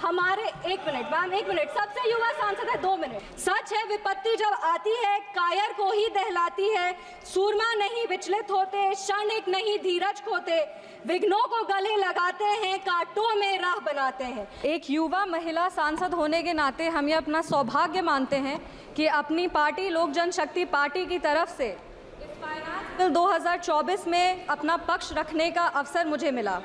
हमारे एक मिनट सबसे युवा सांसद है 2 मिनट। सच है विपत्ति जब आती है कायर को ही दहलाती है, सूरमा नहीं विचलित होते, क्षणिक नहीं धीरज खोते, विघ्नों को गले लगाते हैं, कांटों में राह बनाते हैं। एक युवा महिला सांसद होने के नाते हम ये अपना सौभाग्य मानते हैं कि अपनी पार्टी लोक जनशक्ति पार्टी की तरफ से इस फाइनेंस बिल 2024 में अपना पक्ष रखने का अवसर मुझे मिला।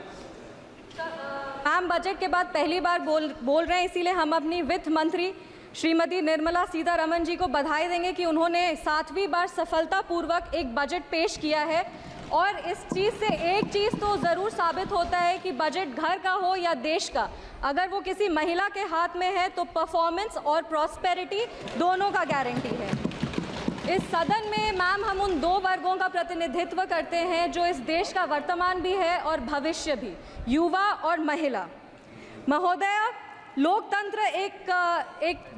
मैम बजट के बाद पहली बार बोल रहे हैं, इसीलिए हम अपनी वित्त मंत्री श्रीमती निर्मला सीतारमण जी को बधाई देंगे कि उन्होंने 7वीं बार सफलतापूर्वक एक बजट पेश किया है। और इस चीज़ से एक चीज़ तो ज़रूर साबित होता है कि बजट घर का हो या देश का, अगर वो किसी महिला के हाथ में है तो परफॉर्मेंस और प्रॉस्पेरिटी दोनों का गारंटी है। इस सदन में मैम हम उन 2 वर्गों का प्रतिनिधित्व करते हैं जो इस देश का वर्तमान भी है और भविष्य भी, युवा और महिला। महोदया, लोकतंत्र एक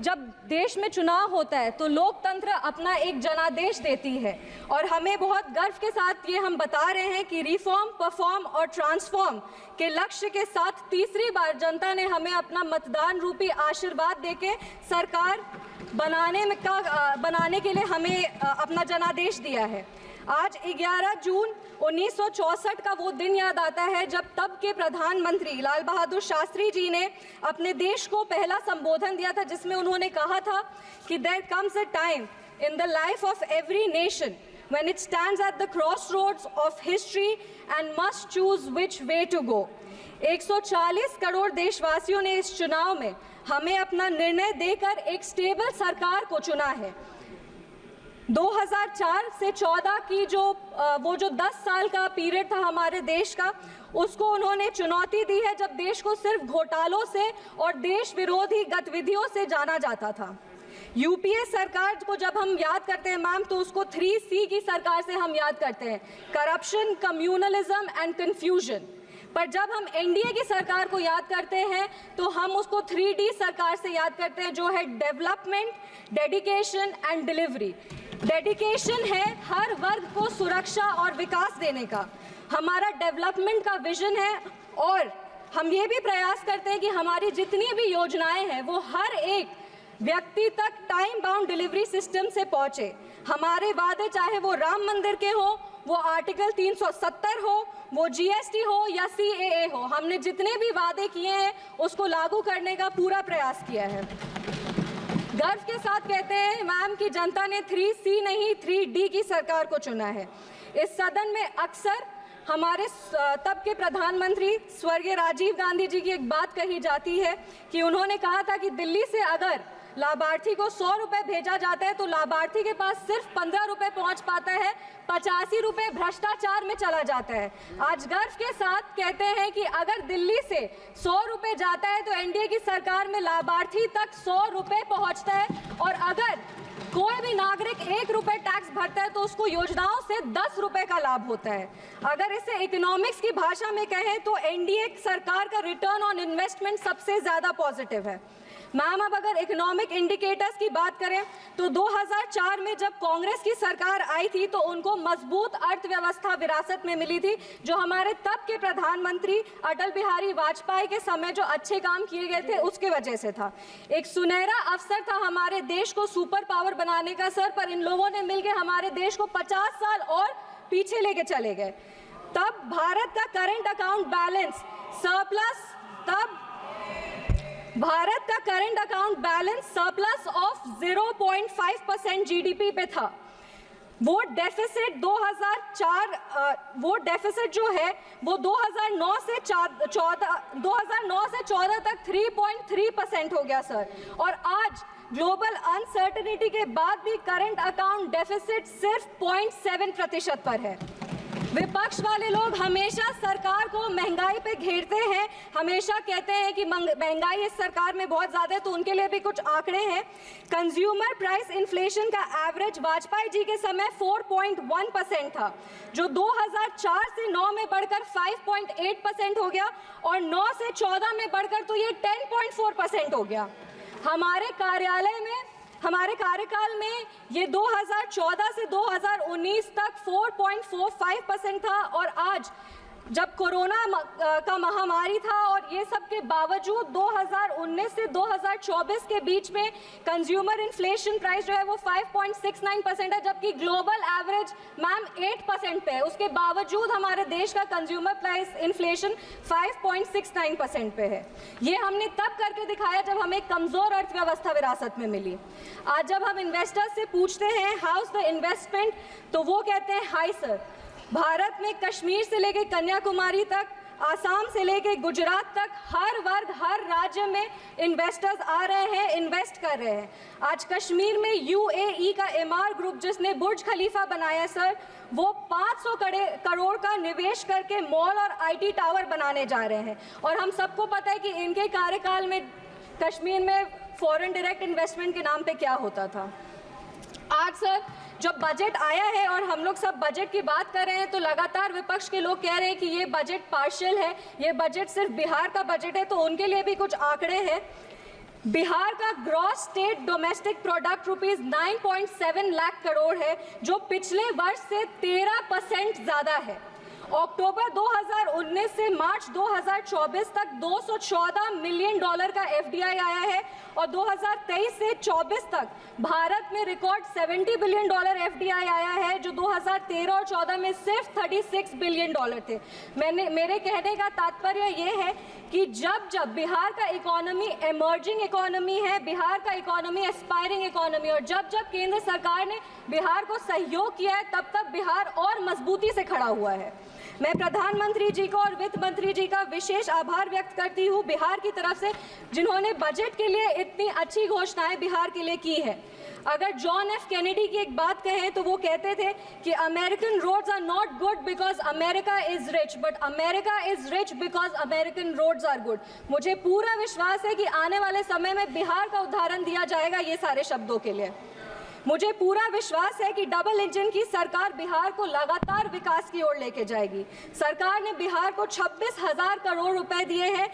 जब देश में चुनाव होता है तो लोकतंत्र अपना एक जनादेश देती है और हमें बहुत गर्व के साथ ये हम बता रहे हैं कि रिफॉर्म, परफॉर्म और ट्रांसफॉर्म के लक्ष्य के साथ तीसरी बार जनता ने हमें अपना मतदान रूपी आशीर्वाद देके सरकार बनाने के लिए हमें अपना जनादेश दिया है। आज 11 जून 1964 का वो दिन याद आता है जब तब के प्रधानमंत्री लाल बहादुर शास्त्री जी ने अपने देश को पहला संबोधन दिया था, जिसमें उन्होंने कहा था कि there comes a time in the life of every nation when it stands at the crossroads of history and must choose which way to go। 140 crore देशवासियों ने इस चुनाव में हमें अपना निर्णय देकर एक स्टेबल सरकार को चुना है। 2004 से 14 की वो जो 10 साल का पीरियड था हमारे देश का, उसको उन्होंने चुनौती दी है जब देश को सिर्फ घोटालों से और देश विरोधी गतिविधियों से जाना जाता था। यूपीए सरकार को जब हम याद करते हैं मैम तो उसको 3C की सरकार से हम याद करते हैं, करप्शन, कम्युनलिज्म एंड कन्फ्यूजन। पर जब हम एनडीए की सरकार को याद करते हैं तो हम उसको 3D सरकार से याद करते हैं, जो है development, dedication and delivery. Dedication है हर वर्ग को सुरक्षा और विकास देने का, हमारा डेवलपमेंट का विजन है और हम ये भी प्रयास करते हैं कि हमारी जितनी भी योजनाएं हैं वो हर एक व्यक्ति तक टाइम बाउंड डिलीवरी सिस्टम से पहुंचे। हमारे वादे चाहे वो राम मंदिर के हो, वो आर्टिकल 370 हो, वो जीएसटी हो या CAA हो, हमने जितने भी वादे किए हैं उसको लागू करने का पूरा प्रयास किया है। गर्व के साथ कहते हैं मैम कि जनता ने 3C नहीं 3D की सरकार को चुना है। इस सदन में अक्सर हमारे तब के प्रधानमंत्री स्वर्गीय राजीव गांधी जी की एक बात कही जाती है कि उन्होंने कहा था कि दिल्ली से अगर लाभार्थी को 100 रुपये भेजा जाता है तो लाभार्थी के पास सिर्फ 15 रुपये पहुँच पाता है, 85 रुपये भ्रष्टाचार में चला जाता है। आज गर्व के साथ कहते हैं कि अगर दिल्ली से 100 रुपये जाता है तो एनडीए की सरकार में लाभार्थी तक 100 रुपये पहुँचता है और अगर कोई भी नागरिक 1 रुपये टैक्स भरता है तो उसको योजनाओं से 10 रुपये का लाभ होता है। अगर इसे इकोनॉमिक्स की भाषा में कहें तो एनडीए सरकार का रिटर्न ऑन इन्वेस्टमेंट सबसे ज़्यादा पॉजिटिव है। मैम अब अगर इकोनॉमिक इंडिकेटर्स की बात करें तो 2004 में जब कांग्रेस की सरकार आई थी तो उनको मजबूत अर्थव्यवस्था विरासत में मिली थी, जो हमारे तब के प्रधानमंत्री अटल बिहारी वाजपेयी के समय जो अच्छे काम किए गए थे उसके वजह से था। एक सुनहरा अवसर था हमारे देश को सुपर पावर बनाने का सर, पर इन लोगों ने मिलकर हमारे देश को 50 साल और पीछे लेके चले गए। तब भारत का करंट अकाउंट बैलेंस सरप्लस, तब भारत का current account balance surplus of 0.5% GDP पे था। वो डेफिसिट 2004 वो डेफिसिट जो है वो 2009 से 14 तक 3.3% हो गया सर। और आज ग्लोबल अनसर्टेनिटी के बाद भी करंट अकाउंट डेफिसिट सिर्फ 0.7% पर है। विपक्ष वाले लोग हमेशा सरकार को महंगाई पे घेरते हैं, हमेशा कहते हैं कि महंगाई इस सरकार में बहुत ज़्यादा है, तो उनके लिए भी कुछ आंकड़े हैं। कंज्यूमर प्राइस इन्फ्लेशन का एवरेज वाजपेयी जी के समय 4.1% था, जो 2004 से 9 में बढ़कर 5.8% हो गया और 9 से 14 में बढ़कर तो ये 10.4% हो गया। हमारे कार्यकाल में ये 2014 से 2019 तक 4.45% था और आज जब कोरोना का महामारी था और ये सब के बावजूद 2019 से 2024 के बीच में कंज्यूमर इन्फ्लेशन प्राइस जो है वो 5.69% है, जबकि ग्लोबल एवरेज मैम 8% पे है। उसके बावजूद हमारे देश का कंज्यूमर प्राइस इन्फ्लेशन 5.69% पे है। ये हमने तब करके दिखाया जब हमें कमज़ोर अर्थव्यवस्था विरासत में मिली। आज जब हम इन्वेस्टर्स से पूछते हैं हाउस द इन्वेस्टमेंट, तो वो कहते हैं हाई सर। भारत में कश्मीर से लेकर कन्याकुमारी तक, आसाम से लेकर गुजरात तक हर वर्ग हर राज्य में इन्वेस्टर्स आ रहे हैं, इन्वेस्ट कर रहे हैं। आज कश्मीर में यूएई का एमआर ग्रुप जिसने बुर्ज खलीफा बनाया सर, वो 500 करोड़ का निवेश करके मॉल और आईटी टावर बनाने जा रहे हैं। और हम सबको पता है कि इनके कार्यकाल में कश्मीर में फॉरेन डायरेक्ट इन्वेस्टमेंट के नाम पे क्या होता था। आज सर जब बजट आया है और हम लोग सब बजट की बात कर रहे हैं, तो लगातार विपक्ष के लोग कह रहे हैं कि ये बजट पार्शियल है, ये बजट सिर्फ बिहार का बजट है। तो उनके लिए भी कुछ आंकड़े हैं। बिहार का gross state domestic product rupees 9.7 lakh crore है, जो पिछले वर्ष से 13% ज़्यादा है। अक्टूबर 2019 से मार्च 2024 तक $214 मिलियन का एफडीआई आया है और 2023 से 24 तक भारत में रिकॉर्ड $70 बिलियन एफडीआई आया है, जो 2013 और 14 में सिर्फ $36 बिलियन थे। मेरे कहने का तात्पर्य ये है कि जब बिहार का इकोनॉमी एमर्जिंग इकोनॉमी है, बिहार का इकोनॉमी एस्पायरिंग इकोनॉमी, और जब केंद्र सरकार ने बिहार को सहयोग किया है, तब बिहार और मजबूती से खड़ा हुआ है। मैं प्रधानमंत्री जी को और वित्त मंत्री जी का विशेष आभार व्यक्त करती हूँ बिहार की तरफ से, जिन्होंने बजट के लिए इतनी अच्छी घोषणाएं बिहार के लिए की है। अगर जॉन एफ कैनेडी की एक बात कहें तो वो कहते थे कि American roads are not good because America is rich, but America is rich because American roads are good. मुझे पूरा विश्वास है कि आने वाले समय में बिहार का उदाहरण दिया जाएगा ये सारे शब्दों के लिए। मुझे पूरा विश्वास है कि डबल इंजन की सरकार बिहार को लगातार विकास की ओर लेके जाएगी। सरकार ने बिहार को 26,000 करोड़ रुपए दिए हैं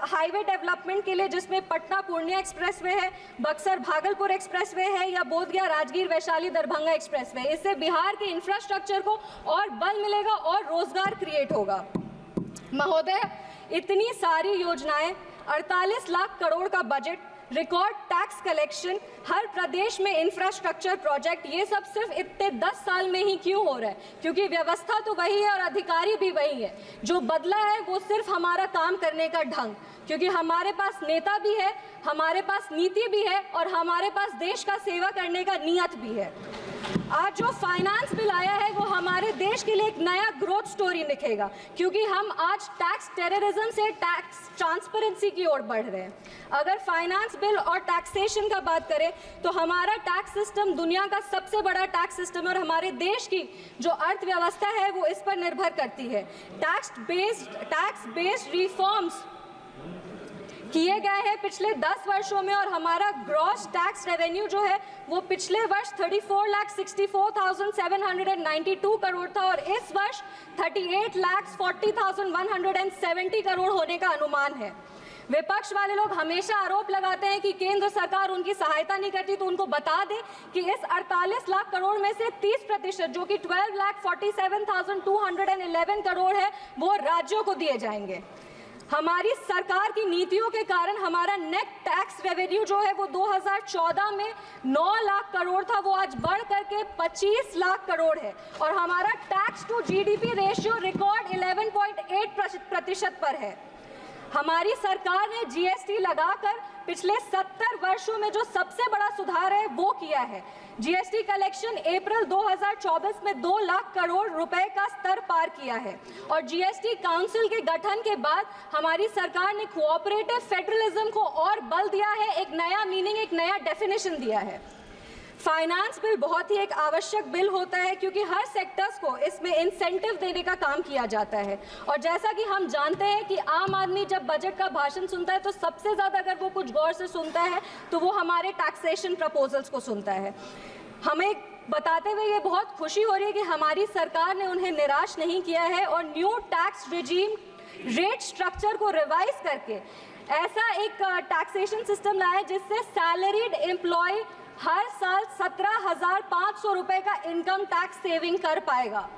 हाईवे डेवलपमेंट के लिए, जिसमें पटना पूर्णिया एक्सप्रेसवे है, बक्सर भागलपुर एक्सप्रेसवे है, या बोधगया राजगीर वैशाली दरभंगा एक्सप्रेसवे। इससे बिहार के इंफ्रास्ट्रक्चर को और बल मिलेगा और रोजगार क्रिएट होगा। महोदय, इतनी सारी योजनाएं, 48 लाख करोड़ का बजट, रिकॉर्ड टैक्स कलेक्शन, हर प्रदेश में इंफ्रास्ट्रक्चर प्रोजेक्ट, ये सब सिर्फ इतने 10 साल में ही क्यों हो रहा है? क्योंकि व्यवस्था तो वही है और अधिकारी भी वही है। जो बदला है वो सिर्फ हमारा काम करने का ढंग, क्योंकि हमारे पास नेता भी है, हमारे पास नीति भी है और हमारे पास देश का सेवा करने का नियत भी है। आज जो फाइनेंस बिल आया है वो हमारे देश के लिए एक नया ग्रोथ स्टोरी लिखेगा, क्योंकि हम आज टैक्स टेररिज्म से टैक्स ट्रांसपेरेंसी की ओर बढ़ रहे हैं। अगर फाइनेंस बिल और टैक्सेशन का बात करें तो हमारा टैक्स सिस्टम दुनिया का सबसे बड़ा टैक्स सिस्टम है और हमारे देश की जो अर्थव्यवस्था है वो इस पर निर्भर करती है। टैक्स बेस्ड रिफॉर्म्स किए गए हैं पिछले 10 वर्षों में और हमारा ग्रॉस टैक्स रेवेन्यू जो है वो पिछले वर्ष 34,64,792 करोड़ था और इस वर्ष 38,40,170 करोड़ होने का अनुमान है। विपक्ष वाले लोग हमेशा आरोप लगाते हैं कि केंद्र सरकार उनकी सहायता नहीं करती, तो उनको बता दें कि इस 48 लाख करोड़ में से 30% जो कि 12,47,211 करोड़ है वो राज्यों को दिए जाएंगे। हमारी सरकार की नीतियों के कारण हमारा नेट टैक्स रेवेन्यू जो है वो 2014 में 9 लाख करोड़ था, वो आज बढ़ करके 25 लाख करोड़ है और हमारा tax to GDP ratio record 11.8% पर है। हमारी सरकार ने जीएसटी लगाकर पिछले 70 वर्षों में जो सबसे बड़ा सुधार है वो किया है। जीएसटी कलेक्शन अप्रैल 2024 में 2 लाख करोड़ रुपए का स्तर पार किया है और जीएसटी काउंसिल के गठन के बाद हमारी सरकार ने कोऑपरेटिव फेडरलिज्म को और बल दिया है, एक नया मीनिंग, एक नया डेफिनेशन दिया है। फाइनेंस बिल बहुत ही एक आवश्यक बिल होता है क्योंकि हर सेक्टर्स को इसमें इंसेंटिव देने का काम किया जाता है और जैसा कि हम जानते हैं कि आम आदमी जब बजट का भाषण सुनता है तो सबसे ज़्यादा अगर वो कुछ गौर से सुनता है तो वो हमारे टैक्सेशन प्रपोजल्स को सुनता है। हमें बताते हुए ये बहुत खुशी हो रही है कि हमारी सरकार ने उन्हें निराश नहीं किया है और new tax regime rate structure को रिवाइज करके ऐसा एक टैक्सेशन सिस्टम लाया जिससे सैलरीड एम्प्लॉय हर साल 17,500 रुपए का इनकम टैक्स सेविंग कर पाएगा।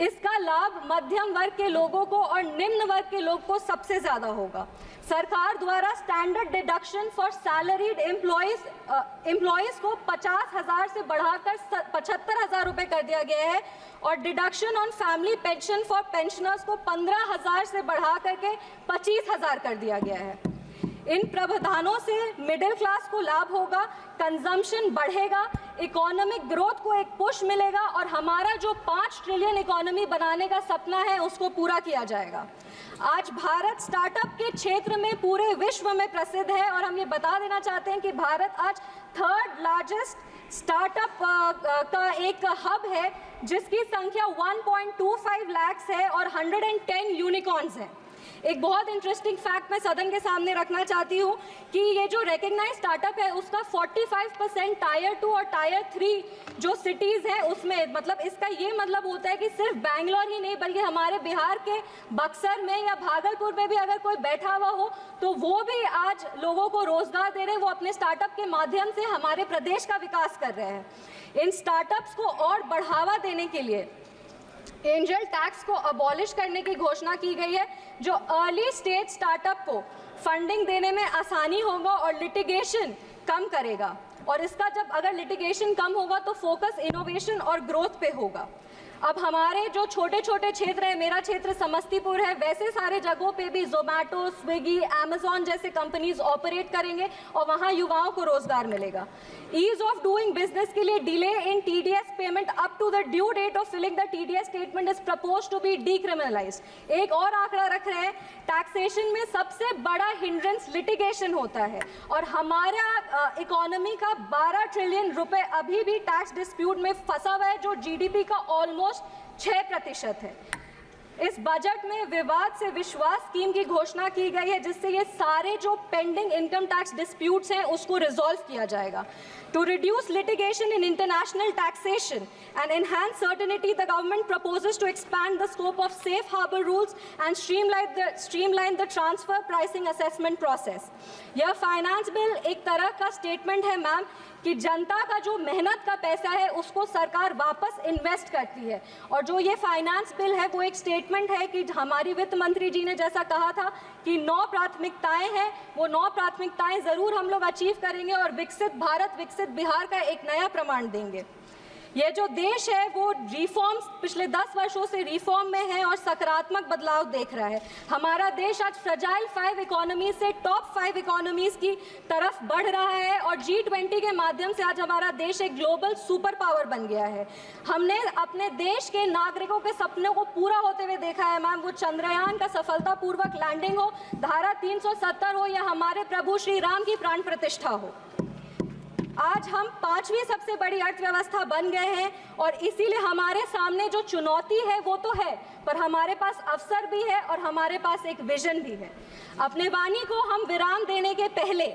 इसका लाभ मध्यम वर्ग के लोगों को और निम्न वर्ग के लोगों को सबसे ज्यादा होगा। सरकार द्वारा standard deduction for salaried employees को 50,000 से बढ़ाकर 75,000 रुपए कर दिया गया है और deduction on family pension for pensioners को 15,000 से बढ़ा करके 25,000 कर दिया गया है। इन प्रावधानों से मिडिल क्लास को लाभ होगा, कंजम्पशन बढ़ेगा, इकोनॉमिक ग्रोथ को एक पुश मिलेगा और हमारा जो 5 ट्रिलियन इकोनॉमी बनाने का सपना है उसको पूरा किया जाएगा। आज भारत स्टार्टअप के क्षेत्र में पूरे विश्व में प्रसिद्ध है और हम ये बता देना चाहते हैं कि भारत आज 3rd लार्जेस्ट स्टार्टअप का एक हब है जिसकी संख्या 1.25 लाख है और 110 यूनिकॉर्न्स हैं। एक बहुत इंटरेस्टिंग फैक्ट मैं सदन के सामने रखना चाहती हूँ कि ये जो रिकग्नाइज स्टार्टअप है उसका 45% टायर 2 और टायर 3 जो सिटीज़ हैं उसमें, मतलब इसका ये मतलब होता है कि सिर्फ बैंगलोर ही नहीं बल्कि हमारे बिहार के बक्सर में या भागलपुर में भी अगर कोई बैठा हुआ हो तो वो भी आज लोगों को रोजगार दे रहे हैं, वो अपने स्टार्टअप के माध्यम से हमारे प्रदेश का विकास कर रहे हैं। इन स्टार्टअप्स को और बढ़ावा देने के लिए एंजल टैक्स को अबॉलिश करने की घोषणा की गई है जो अर्ली स्टेज स्टार्टअप को फंडिंग देने में आसानी होगा और लिटिगेशन कम करेगा। और इसका जब अगर लिटिगेशन कम होगा तो फोकस इनोवेशन और ग्रोथ पे होगा। अब हमारे जो छोटे छोटे क्षेत्र है, मेरा क्षेत्र समस्तीपुर है, वैसे सारे जगहों पे भी जोमैटो, स्विगी, अमेजॉन जैसे कंपनीज ऑपरेट करेंगे और वहाँ युवाओं को रोजगार मिलेगा। ईज ऑफ डूइंग बिजनेस के लिए delay in TDS payment up to the due date of filing the TDS statement is propose to be decriminalised. एक और आंकड़ा रख रहे हैं, टैक्सेशन में सबसे बड़ा हिंड्रेंस लिटिगेशन होता है और हमारा इकोनॉमी का 12 ट्रिलियन रुपए अभी भी टैक्स डिस्प्यूट में फंसा हुआ है जो जीडीपी का ऑलमोस्ट 6% है। इस बजट में विवाद से विश्वास स्कीम की घोषणा की गई है जिससे ये सारे जो पेंडिंग इनकम टैक्स डिस्प्यूट्स हैं उसको रिजॉल्व किया जाएगा। To reduce litigation in international taxation and enhance certainty, the government proposes to expand the scope of safe harbor rules and streamline the transfer pricing assessment process. यह finance bill एक तरह का statement है ma'am कि जनता का जो मेहनत का पैसा है उसको सरकार वापस इन्वेस्ट करती है और जो ये फाइनेंस बिल है वो एक स्टेटमेंट है कि हमारी वित्त मंत्री जी ने जैसा कहा था कि 9 प्राथमिकताएं हैं, वो 9 प्राथमिकताएं जरूर हम लोग अचीव करेंगे और विकसित भारत विकसित बिहार का एक नया प्रमाण देंगे। ये जो देश है वो रिफॉर्म्स पिछले 10 वर्षों से रिफॉर्म में है और सकारात्मक बदलाव देख रहा है। हमारा देश आज फ्रजाइल 5 इकोनॉमी से टॉप 5 इकोनॉमीज की तरफ बढ़ रहा है और G20 के माध्यम से आज हमारा देश एक ग्लोबल सुपर पावर बन गया है। हमने अपने देश के नागरिकों के सपनों को पूरा होते हुए देखा है मैम, वो चंद्रयान का सफलतापूर्वक लैंडिंग हो, धारा 370 हो या हमारे प्रभु श्री राम की प्राण प्रतिष्ठा हो। आज हम 5वीं सबसे बड़ी अर्थव्यवस्था बन गए हैं और इसीलिए हमारे सामने जो चुनौती है वो तो है पर हमारे पास अवसर भी है और हमारे पास एक विजन भी है। अपने वाणी को हम विराम देने के पहले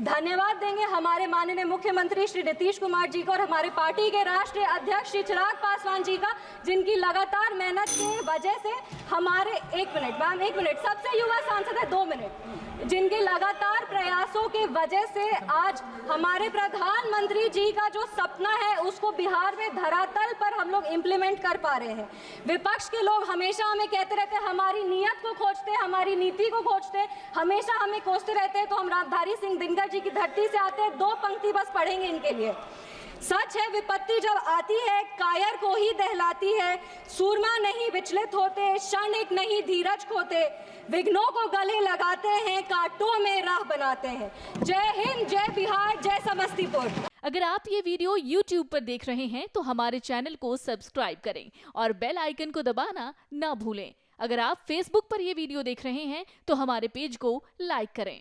धन्यवाद देंगे हमारे माननीय मुख्यमंत्री श्री नीतीश कुमार जी को और हमारे पार्टी के राष्ट्रीय अध्यक्ष श्री चिराग पासवान जी का, जिनकी लगातार मेहनत की वजह से हमारे 1 मिनट मैम 1 मिनट सबसे युवा सांसद है 2 मिनट, जिनके लगातार प्रयासों के वजह से आज हमारे प्रधानमंत्री जी का जो सपना है उसको बिहार में धरातल पर हम लोग इम्प्लीमेंट कर पा रहे हैं। विपक्ष के लोग हमेशा हमें कहते रहते हैं, हमारी नीयत को खोजते, हमारी नीति को खोजते, हमेशा हमें कोसते रहते हैं। तो हम रामधारी सिंह दिनकर जी की धरती से आते हैं, 2 पंक्ति बस पढ़ेंगे इनके लिए। सच है विपत्ति जब आती है कायर को ही दहलाती है, सूरमा नहीं विचलित होते, क्षणिक नहीं धीरज खोते, विघ्नों को गले लगाते हैं, कांटों में राह बनाते हैं। जय हिंद, जय बिहार, जय समस्तीपुर। अगर आप ये वीडियो YouTube पर देख रहे हैं तो हमारे चैनल को सब्सक्राइब करें और बेल आइकन को दबाना ना भूलें। अगर आप Facebook पर ये वीडियो देख रहे हैं तो हमारे पेज को लाइक करें।